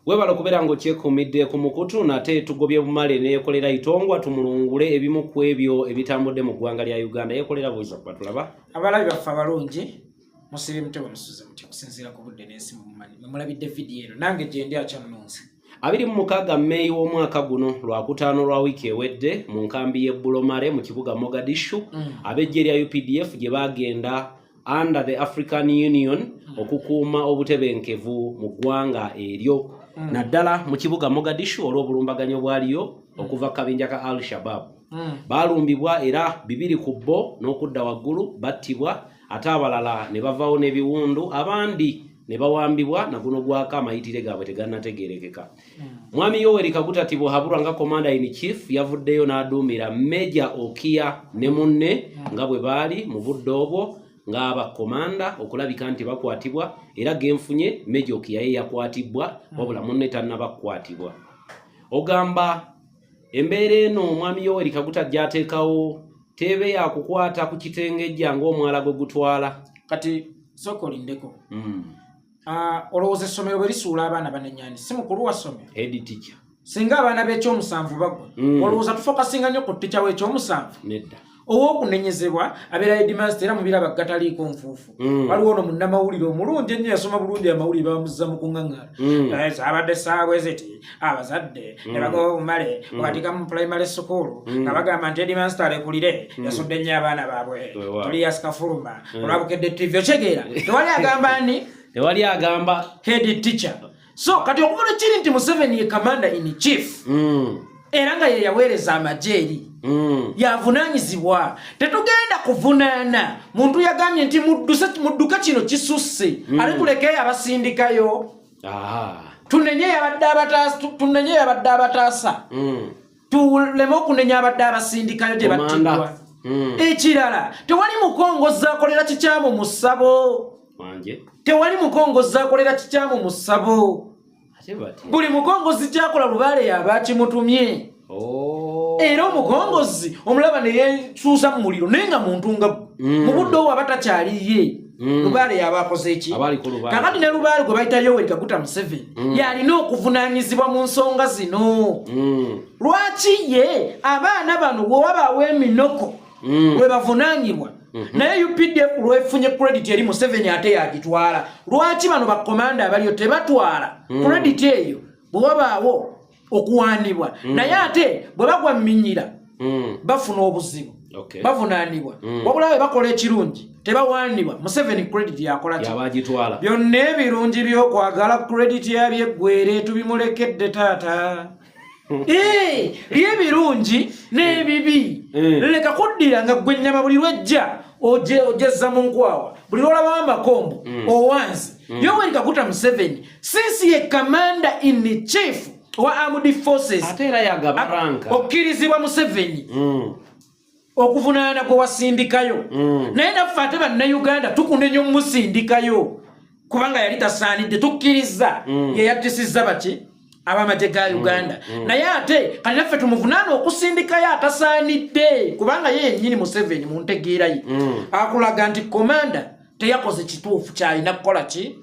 Webala kubeera ng'okyekuumidde ku mukutu nate tugobye bumale ne Yekolera itongwa tumulungule ebimu ku ebyo ebitambudde mu ggwanga lya Uganda. Yekolera bw'oza kubatulaba. Abalabi baffe abalungi musibe mutego musuze muti kusinziira ku budde n'ensi mumanyi. Mulabidde vidiyo eno nange gye ndi akyannonze. 26 Mei w'omwaka guno lwakutaano lwa wiiki ewedde mu nkambi y'e Bulomare mu kibuga Mogadishu ab'eggye lya UPDF gye bagenda under the African Union okukuuma obutebenkevu mu ggwanga eryo naddala mu kibuga Mogadishu olw'obulumbaganyo bwaliyo okuva kabinja ka Al-Shabaab. Balumbibwa era 2 ku bo n'okudda waggulu battibwa ate abalala ne bavaawo n'ebiwundu abandi ne bawambibwa na guno gwaka amayitire gaabwe tegannategeerekeka. Mwami Yoweri Kaguta Tibuhaburwa nga Commander in Chief yavuddeyo n'aduumira Major Okia ne munne nga bwe baali mu budde obwo ng'aba komanda okulabika nti bakwatibwa era genfunye Major Okia ye yakwatibwa wabula munne tannabakwatibwa. Ogamba embeera eno Mwami Yoweri Kaguta gy'ateekawo tebe yakukwata ku kitengejja ng'omwala gwe gutwala. Kati soko lindeko. Olowooza essomero bwe lisuula abaana banennyani si mukulu wa ssomero. Head teacher. Singa abaana b'ekyomusanvu bagwa. Olowooza tufokasinga nnyo ku tticha w'ekyomusanvu. Nedda. Ow'okunenyezebwa abeera headmaster era mu biraba gataliiko nfuufu. Waliwo ono munnamawulire omulungi ennyo yasoma bulungi amawulire bamuzza mu kuŋŋaŋŋala. Abadde ssaawa ziti abazadde ne bagoba bumale bakatika mu primary school nga bagamba nti headmaster alekulire yasudde nnyo abaana baabwe. Tuli yasikafuluma olwabukedde TV okyegeera. Tewali agamba ani? Tewali agamba head teacher. So kati okubona kiri nti Museveni ye commander in chief. Era nga ye yaweereza amagye eri. Yavunaanyizibwa. Tetugenda kuvunaana. Muntu yagambye nti mudduka kino kisusse. Ali tulekeye abasindikayo. Tunenye yabadde abataasa. Tuleme okunenya abadde abasindikayo gye battibwa. Ekirala tewali mukongoza akolera kikyamu mu ssabo. Tewali mukongozi akolera kikyamu mu ssabo. Buli mukongozi kyakola lubaale yaba kimutumye. Era omukongozi omulaba ne yeesuusa mu muliro naye nga muntu nga mu budde obwo aba takyaliye. Lubaale yaba akoze eki? Kakati ne lubaale gwe bayita Yoweri Kaguta Museveni yalina okuvunaanyizibwa mu nsonga zino. Lwaki ye abaana bano bwe wabaawo eminoko lwe bavunaanyibwa naye UPDF lwefunye credit eri Museveni ate yagitwala. Lwaki bano bakomanda abaliyo tebatwala credit eyo bwe wabaawo okuwaanibwa naye ate bwe bagwa minyira bafuna obuzibu bavunaanibwa wabula we bakola ekirungi tebawaanibwa Museveni credit yakola yabagitwala. Byonna ebirungi by'okwagala credit yabyeggwere tubimulekedde taata. Liye birungi n'ebibi leka kuddira nga gwe nnyama buli lwejja ojezza mu nkwawa buli lwolaba amakombo owanzi. Yoweri Kaguta Museveni since ye commander in chief wa armed forces ate era yagabaranka okkirizibwa Museveni okuvunaana gwe wasindikayo naye naffe ate bannayuganda tukunenya omusindikayo kubanga yali tasaanidde tukkiriza ye yattisizza baki abamagye ga Uganda naye ate kati naffe tumuvunaana okusindikayo atasaanidde kubanga ye yennyini Museveni mu ntegeera ye akulaga nti komanda teyakoze kituufu kyalina kukola ki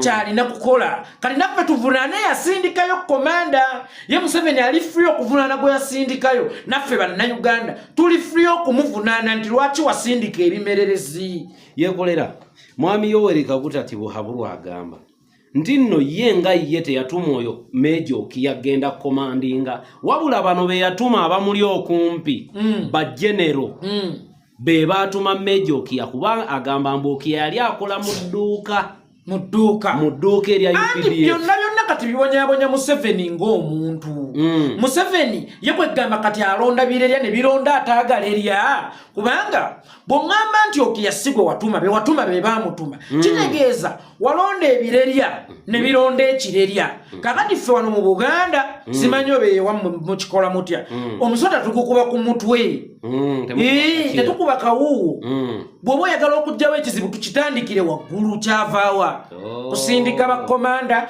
kyalina kukola. Kati naffe tuvunaane yasindikayo komanda ye Museveni ali free okuvunaana gwe yasindikayo naffe bannayuganda tuli free okumuvunaana nti lwaki wasindika ebimererezi. Yekolera Mwami Yoweri Kaguta Tibuhaburwa agamba nti nno ye nga ye teyatuma oyo Major Okia agenda komandinga wabula bano be yatuma abamuli okumpi bajenero be baatuma Major Okia kuba agamba mbu Okia yali akola mu dduuka erya UPDF. Byonna kati bibonyabonya Museveni ng'omuntu. Museveni ye kwegamba kati alonda birerya ne bironda ataagala erya kubanga bw'oŋŋamba nti Okia sigwe watuma be baamutuma kitegeeza walonda ebirerya ne bironda ekirerya. Kakati ffe wano mu Buganda simanyi oba ewammwe mukikola mutya omusota tugukuba ku mutwe tetukuba kawuuwo. Bw'oba oyagala okugjawo ekizibu tukitandikire waggulu kyavaawa kusindika bakomanda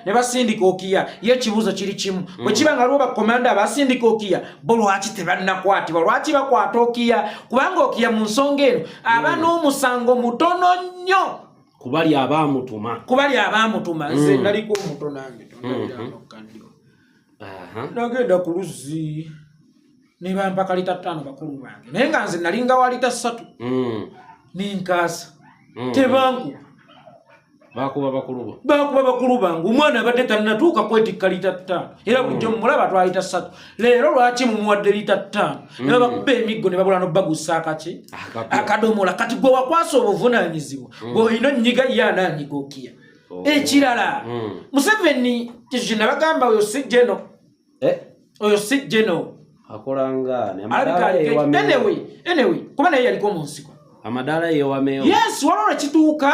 ne basindika Okia. Ye ekibuuzo kiri kimu bwe kiba nga lwo bakomanda abasindika Okia bo lwaki tebannakwatibwa lwaki bakwata Okia kubanga Okia mu nsonga eno aba n'omusango mutono nnyo kubali abamutuma nze naliko omuto nange nagenda ku luzzi ne bampa kalita 5 bakulu bange naye nga nze nalinga wa lita 3 ninkaasa tebankuba bakuba bakulu bange omwana abadde tannatuuka kwetikka lita 5 era bulijjo mumulaba atwala lita 3 leero lwaki mumuwadde lita 5 ne bakuba emiggo ne babula n'obagusa akadomola kati gwe wakwasa obuvunaanyizibwa bw'olina onnyiga ye anaanyiga okiya ekirala Museveni kye nabagamba oyo si geno akolanga anyway kuba naye yaliko mu nsiko amadala yewameyo yes walora kituuka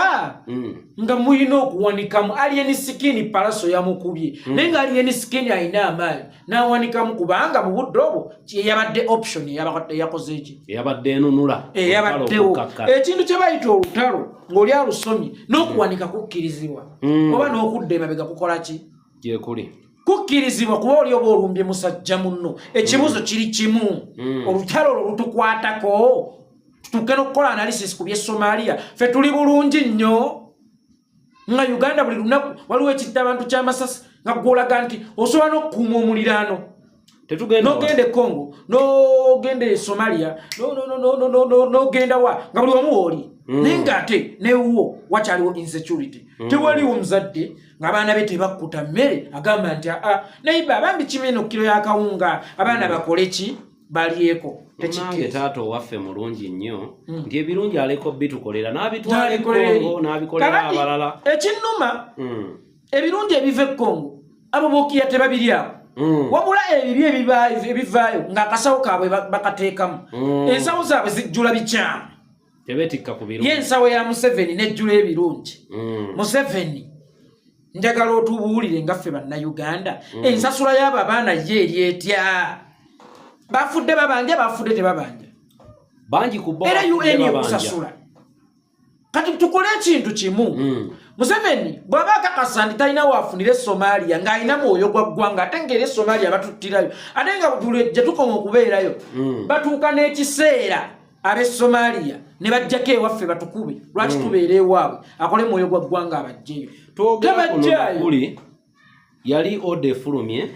nga muyina okuwanikamu alien skin palaso yamukubye naye nga alien skin ayina amaanyi n'awanikamu kubanga mu budde obwo yabadde option yakoze eki yabadde enunula yabaddewo ekintu kye bayita olutalo ng'oli alusomye n'okuwanika kukkirizibwa oba n'okudda emabega kukola ki gyekuli kukkirizibwa kuba oli oba olumbye musajja munno ekibuzo kiri kimu olutalo olwo lutukwatako tutuuke n'okukola analysis ku by'e Somalia ffe tuli bulungi nnyo nga Uganda buli lunaku waliwo ekitta abantu ky'amasasi nga gw'olaga nti osobola n'okukuuma omuliraano n'ogenda e Congo n'ogenda e Somalia n'ogenda wa nga buli wamu wooli naye ng'ate newo wakyaliwo insecurity tewaliwo muzadde ng'abaana be tebakkuta mmere agamba nti naye bambi kimeno kilo y'akawunga abaana bakole ki balyeko Nange taata owaffe mulungi nnyo nti ebirungi aleko bitukolera n'abitwala e Congo n'abikolera abalala ekinnuma ebirungi ebiva e Congo abo bookiya tebabiryawo wabula ebibi ebivaayo ng'akasawo kaabwe bakateekamu ensawo zaabwe zijjula bikyamu tebeetikka ku birungi y'ensawo ya Museveni nejjula ebirungi Museveni njagala otubuulire nga ffe bannayuganda ensasula y'abo abaana ye eri etya bafudde babanja bafudde tebabanja bangi ku bo era UN ekusasula kati tukole ekintu kimu Museveni bw'aba akakasa nti talina waafunire Somalia ng'alina mwoyo gwa ggwanga ate ng'era Somalia batuttirayo ate nga gye tukoma okubeerayo batuuka n'ekiseera ab'e Somalia ne bajjako ewaffe batukube lwaki tubeera ewaabwe akole mwoyo gwa ggwanga abajjeyo tebajjayo yali ode fulumye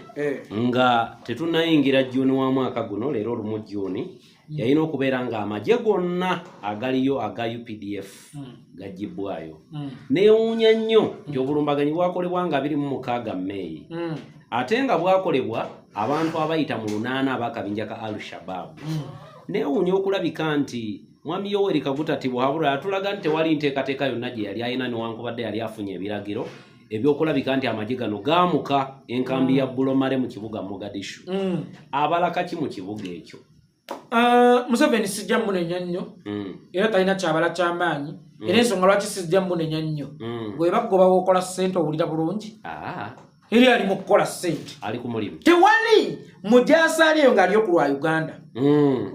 nga tetunayingira Juni wa mwaka guno leero lumu Juni yalina okubeera nga amagye gonna agaliyo aga UPDF gajibwayo neewuunya nnyo nti obulumbaganyi bwakolebwa nga 26 May ate nga bwakolebwa abantu abayita mu 8 ab'akabinja ka Al-Shabaab neewuunya okulabika nti Mwami Yoweri Kaguta Tibuhaburwa yatulaga nti tewali nteekateeka yonna gye yali ayina newankubadde yali afunye ebiragiro ebyokulabika nti amagye gano gaamuka enkambi ya Bulomale mu kibuga Mogadishu abalaka ki mu kibuga ekyo Museveni sijja munenya nnyo era talina kyabala ky'amaanyi era ensonga lwaki sijja munenya nnyo bwe bagoba w'okola ssente owulira bulungi eri ali mu kukola ssente ali ku mulimu tewali mujaasa aliyo ng'ali okulwa Uganda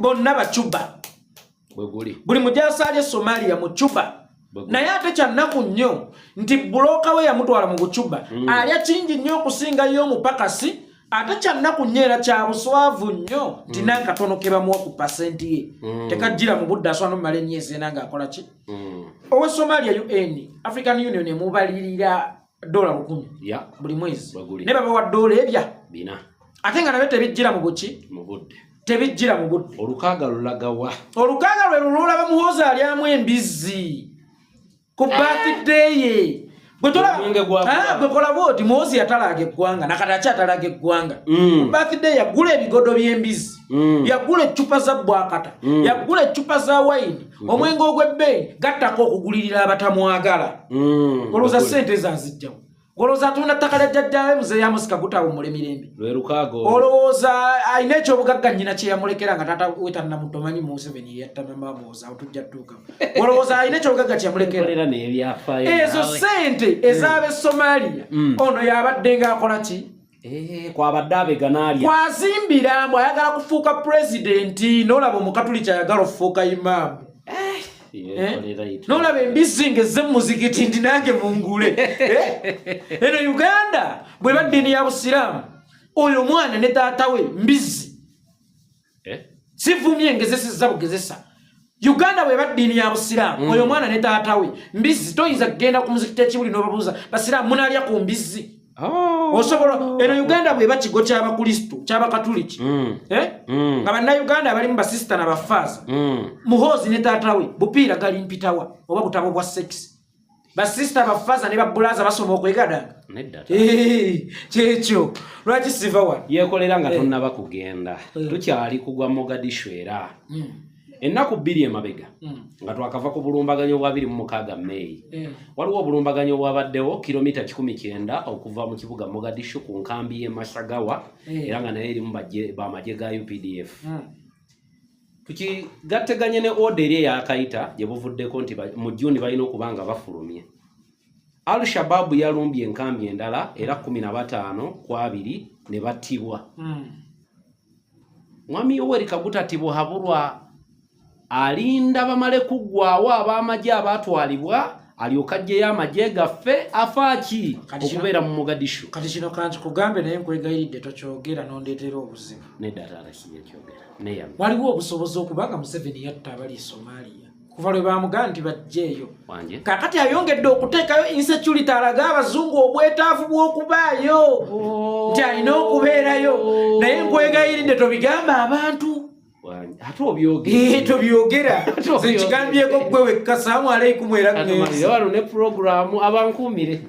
bonna bacuba buli mujaasa ali e Somalia mu Cuba naye ate kyannaku nnyo nti bulooka we yamutwala mu Bucuba alya kingi nnyo okusingayo omupakasi ate kyannaku nnyo era kya buswavu nnyo nti n'akatono ke bamuwa ku pasenti ye tekajjira mu budde asobola n'omumala emyezi ena ng'akola ki owe Somalia UN African Union emubalirira $100 buli mwezi ne babawa dola ebya 4 ate nga nabyo tebijjira mu buki tebijjira mu budde olukaaga lulagawa olukaaga lwe lulaba muhoozi alyamu embizzi ku birthday ye bwekola bwoti muhoozi yatalaga eggwanga nakati akyatalaga eggwanga ku birthday yagula ebigodo by'embizzi yagula eccupa za bwakata yagula eccupa za wayini omwenge ogw'ebbeeyi gattako okugulirira abatamwagala olowooza ssente zazijjawo olowooza atunda ttaka lya jjajjaawe muzeeyi Amos Kaguta awummula emirembe olowooza alina ekyobugagga nnyina kye yamulekera nga taata we tannamutomanyi Museveni yatta mamamooza awo tujja tutuukamu olowooza alina ekyobugagga kye yamulekera ezo ssente ez'ab'e Somalia ono yabadde ng'akola ki kwabadde abeganaalya kwazimbira mbu ayagala kufuuka pulezidenti n'olaba omukatuliki ayagala okufuuka imaamu nolaba embizzi ngezze muzikiti ndi nange mungule eno Uganda bwe baddiini ya busiraamu oyo mwana ne taata we mbizzi sivumye ngezesezza bugezesa Uganda bwe baddiini ya busiraamu oyo mwana ne taata we mbizzi toyinza kugenda ku muzikiti ekibuli n'obabuuza basiraamu munaalya ku mbizzi osobola eno Uganda bwe bakigo ky'abakristo ky'abakatuliki nga bannayuganda abali mu basisita n'abafaaza muhoozi ne taata we bupiira gali mpitawa oba butabo bwa sex basisita abafaaza ne babbulaaza basoma okwegadanga kyekyo lwaki siva wano yekolera nga tonnaba kugenda tukyali kugwa Mogadishu era ennaku 2 emabega nga twakava ku bulumbaganyo bwa 26 Mei waliwo obulumbaganyo obwabaddewo kilomita 19 okuva mu kibuga Mogadishu ku nkambi y'e Masagawa era nga naye erimu bamagye ga UPDF tukigatteganye ne order ya Kaita gye buvuddeko nti mu Juni balina okubanga bafulumye. Al-Shabaab yalumbye enkambi endala era 15 ku 2 ne battibwa. Mwami Yoweri Kaguta tibuhabulwa alinda bamale kuggwaawo ab'amagye abaatwalibwa alyoka ajjeyo amagye gaffe afaaki okubeera mu Mogadishu. Kati kino kanti kugambe naye nkwegayiridde tokyogera n'ondeetera obuzibu. Nedda taata siyekyogera neyami. Waliwo obusobozi okubanga Museveni yatta abali Somalia kuva lwe baamugaa nti bajjeeyo. Kaakati ayongedde okuteekayo insecurity alaga abazungu obwetaavu bw'okubaayo nti alina okubeerayo naye nkwegayiridde tobigamba abantu. Ate obyogera. Tobyogera. Nze kigambyeko ggwe wekka. Assalamu alaikum era ngezi. Wano ne program abankuumire.